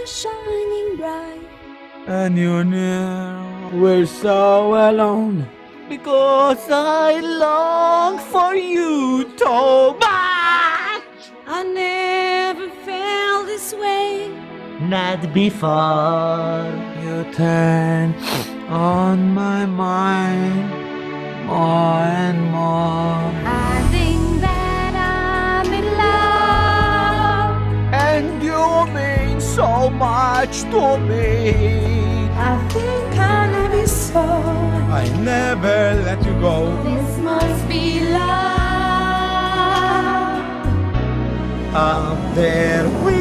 shining bright. And you near, we're so alone. Because I long for you so much. I never felt this way. Not before. You turn on my mind more and more. I think that I'm in love. And you mean so much to me. I think I love you so. I never let you go. This must be love. Up there we